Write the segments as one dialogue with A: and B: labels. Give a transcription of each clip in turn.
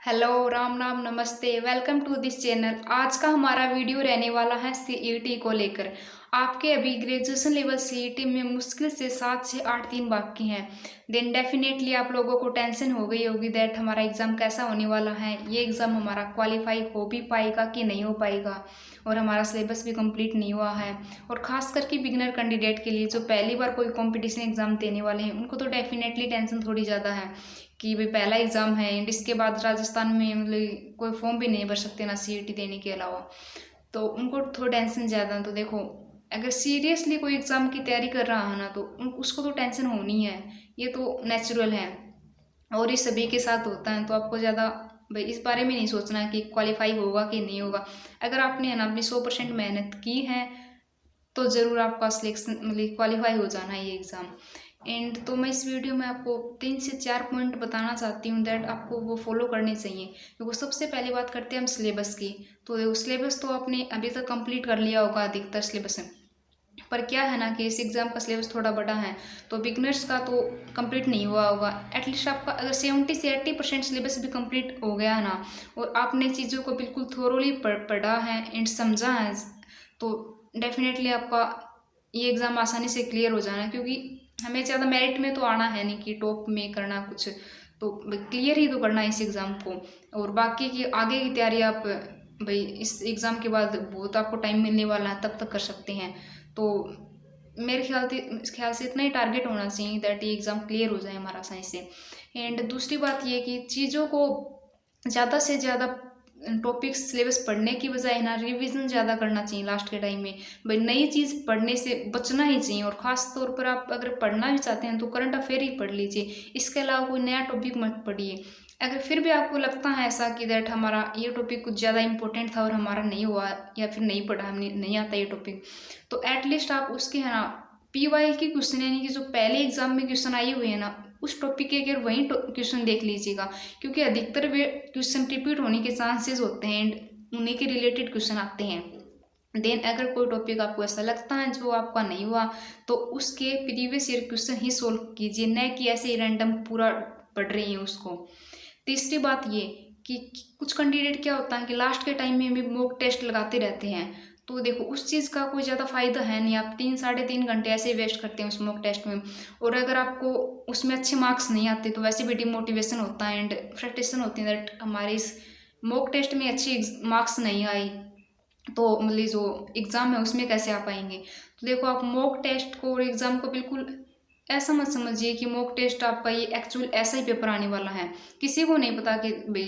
A: Hello, Ram Ram, नमस्ते, welcome to this channel. आज का हमारा वीडियो रहने वाला है सीईटी को लेकर। आपके अभी ग्रेजुएशन लेवल सीईटी में मुश्किल से 7 से 8 दिन बाकी हैं। देन डेफिनेटली आप लोगों को टेंशन हो गई होगी दैट हमारा एग्ज़ाम कैसा होने वाला है, ये एग्ज़ाम हमारा क्वालिफाई हो भी पाएगा कि नहीं हो पाएगा, और हमारा सिलेबस भी कंप्लीट नहीं हुआ है। और ख़ास करके बिगिनर कैंडिडेट के लिए जो पहली बार कोई कंपटीशन एग्ज़ाम देने वाले हैं, उनको तो डेफिनेटली टेंशन थोड़ी ज़्यादा है कि भाई पहला एग्ज़ाम है एंड इसके बाद राजस्थान में मतलब कोई फॉर्म भी नहीं भर सकते ना सीईटी देने के अलावा, तो उनको थोड़ा टेंशन ज़्यादा। तो देखो, अगर सीरियसली कोई एग्ज़ाम की तैयारी कर रहा है ना, तो उसको तो टेंशन होनी है, ये तो नेचुरल है और ये सभी के साथ होता है। तो आपको ज़्यादा भाई इस बारे में नहीं सोचना है कि क्वालिफाई होगा कि नहीं होगा। अगर आपने है ना अपनी 100% मेहनत की है तो ज़रूर आपका सिलेक्शन मतलब क्वालिफाई हो जाना है ये एग्ज़ाम। एंड तो मैं इस वीडियो में आपको 3 से 4 पॉइंट बताना चाहती हूँ दैट आपको वो फॉलो करने चाहिए। देखो, सबसे पहली बात करते हैं हम सिलेबस की। तो देखो, सिलेबस तो आपने अभी तक कंप्लीट कर लिया होगा अधिकतर सिलेबस में, पर क्या है ना कि इस एग्ज़ाम का सिलेबस थोड़ा बड़ा है, तो बिगनर्स का तो कंप्लीट नहीं हुआ होगा। एटलीस्ट आपका अगर 70 से 80% सिलेबस भी कंप्लीट हो गया है ना, और आपने चीज़ों को बिल्कुल थोरोली पढ़ा है एंड समझा है, तो डेफिनेटली आपका ये एग्ज़ाम आसानी से क्लियर हो जाना है। क्योंकि हमें ज़्यादा मेरिट में तो आना है नहीं कि टॉप में करना कुछ, तो क्लियर ही तो करना है इस एग्ज़ाम को। और बाकी की आगे की तैयारी आप भाई इस एग्ज़ाम के बाद बहुत आपको टाइम मिलने वाला है, तब तक कर सकते हैं। तो मेरे ख्याल से इतना ही टारगेट होना चाहिए दैट ये एग्ज़ाम क्लियर हो जाए हमारा आसानी से। एंड दूसरी बात ये कि चीज़ों को ज़्यादा से ज़्यादा टॉपिक सिलेबस पढ़ने की बजाय ना रिवीजन ज़्यादा करना चाहिए लास्ट के टाइम में। भाई नई चीज़ पढ़ने से बचना ही चाहिए, और ख़ास तौर पर आप अगर पढ़ना भी चाहते हैं तो करंट अफेयर ही पढ़ लीजिए। इसके अलावा कोई नया टॉपिक मत पढ़िए। अगर फिर भी आपको लगता है ऐसा कि दैट हमारा ये टॉपिक कुछ ज़्यादा इंपॉर्टेंट था और हमारा नहीं हुआ, या फिर नहीं पढ़ा, हमने नहीं आता ये टॉपिक, तो एटलीस्ट आप उसके है ना पीवाई की क्वेश्चन यानी कि जो पहले एग्जाम में क्वेश्चन आए हुए हैं ना, उस टॉपिक के अगर वहीं क्वेश्चन देख लीजिएगा। क्योंकि अधिकतर वे क्वेश्चन रिपीट होने के चांसेस होते हैं एंड उन्हीं के रिलेटेड क्वेश्चन आते हैं। देन अगर कोई टॉपिक आपको ऐसा लगता है जो आपका नहीं हुआ, तो उसके प्रीवियस ईयर क्वेश्चन ही सोल्व कीजिए, न कि ऐसे ही रैंडम पूरा पढ़ रही हैं उसको। तीसरी बात ये कि कुछ कैंडिडेट क्या होता है कि लास्ट के टाइम में भी मॉक टेस्ट लगाते रहते हैं। तो देखो, उस चीज़ का कोई ज़्यादा फायदा है नहीं, आप 3 साढ़े 3 घंटे ऐसे ही वेस्ट करते हैं उस मॉक टेस्ट में, और अगर आपको उसमें अच्छे मार्क्स नहीं आते तो वैसे भी डिमोटिवेशन होता है एंड फ्रस्ट्रेशन होती है दैट हमारे इस मॉक टेस्ट में अच्छी मार्क्स नहीं आई, तो मतलब जो एग्ज़ाम है उसमें कैसे आ पाएंगे। तो देखो, आप मॉक टेस्ट को और एग्ज़ाम को बिल्कुल ऐसा मत समझिए कि मॉक टेस्ट आपका ये एक्चुअल ऐसा ही पेपर आने वाला है। किसी को नहीं पता कि भाई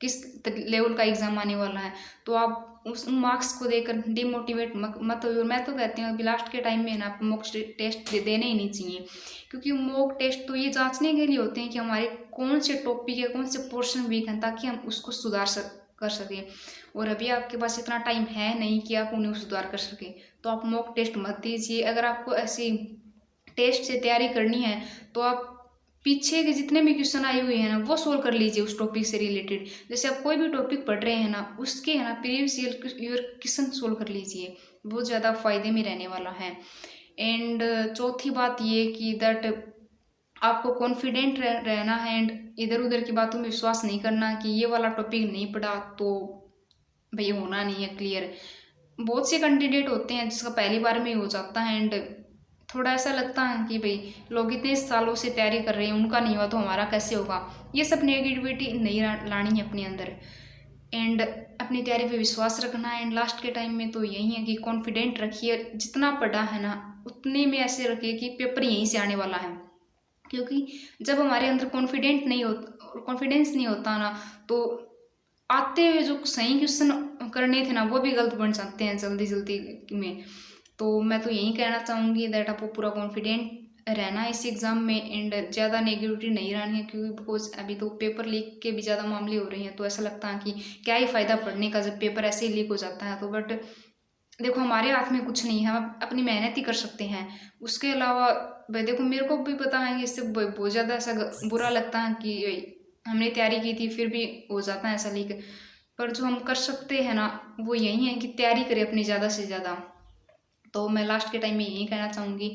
A: किस लेवल का एग्ज़ाम आने वाला है। तो आप उस मार्क्स को देकर डिमोटिवेट मत होइए। और मैं तो कहती हूँ अभी लास्ट के टाइम में ना आप मॉक टेस्ट देने ही नहीं चाहिए। क्योंकि मॉक टेस्ट तो ये जांचने के लिए होते हैं कि हमारे कौन से टॉपिक है, कौन से पोर्शन वीक हैं, ताकि हम उसको कर सकें। और अभी आपके पास इतना टाइम है नहीं कि आप उन्हें सुधार कर सकें, तो आप मॉक टेस्ट मत दीजिए। अगर आपको ऐसी टेस्ट से तैयारी करनी है तो आप पीछे के जितने भी क्वेश्चन आए हुए हैं ना, वो सोल्व कर लीजिए उस टॉपिक से रिलेटेड। जैसे आप कोई भी टॉपिक पढ़ रहे हैं ना, उसके है ना प्रीवियस ईयर क्वेश्चन सोल्व कर लीजिए, वो ज़्यादा फायदे में रहने वाला है। एंड चौथी बात ये कि दैट आपको कॉन्फिडेंट रहना है एंड इधर उधर की बातों में विश्वास नहीं करना कि ये वाला टॉपिक नहीं पढ़ा तो भाई होना नहीं है क्लियर। बहुत से कैंडिडेट होते हैं जिसका पहली बार में ही हो जाता है एंड थोड़ा ऐसा लगता है कि भाई लोग इतने सालों से तैयारी कर रहे हैं, उनका नहीं हुआ तो हमारा कैसे होगा। ये सब नेगेटिविटी नहीं लानी है अपने अंदर, एंड अपनी तैयारी पे विश्वास रखना है। एंड लास्ट के टाइम में तो यही है कि कॉन्फिडेंट रखिए, जितना पढ़ा है ना उतने में ऐसे रखिए कि पेपर यहीं से आने वाला है। क्योंकि जब हमारे अंदर कॉन्फिडेंस नहीं होता ना, तो आते हुए जो सही क्वेश्चन करने थे ना, वो भी गलत बन जाते हैं जल्दी जल्दी में। तो मैं तो यही कहना चाहूँगी दैट आपको पूरा कॉन्फिडेंट रहना है इस एग्ज़ाम में एंड ज़्यादा नेगेटिविटी नहीं रहनी है। क्योंकि बिकॉज अभी तो पेपर लीक के भी ज़्यादा मामले हो रहे हैं, तो ऐसा लगता है कि क्या ही फ़ायदा पढ़ने का जब पेपर ऐसे ही लीक हो जाता है। तो बट देखो, हमारे हाथ में कुछ नहीं है, हम अपनी मेहनत ही कर सकते हैं। उसके अलावा भाई देखो, मेरे को भी पता है कि इससे बहुत ज़्यादा ऐसा बुरा लगता है कि हमने तैयारी की थी फिर भी हो जाता है ऐसा लीक। पर जो हम कर सकते हैं ना, वो यही है कि तैयारी करें अपनी ज़्यादा से ज़्यादा। तो मैं लास्ट के टाइम में यही कहना चाहूँगी।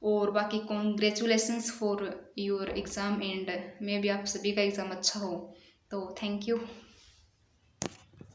A: और बाकी congratulations for your exam and मे भी आप सभी का एग्ज़ाम अच्छा हो। तो थैंक यू।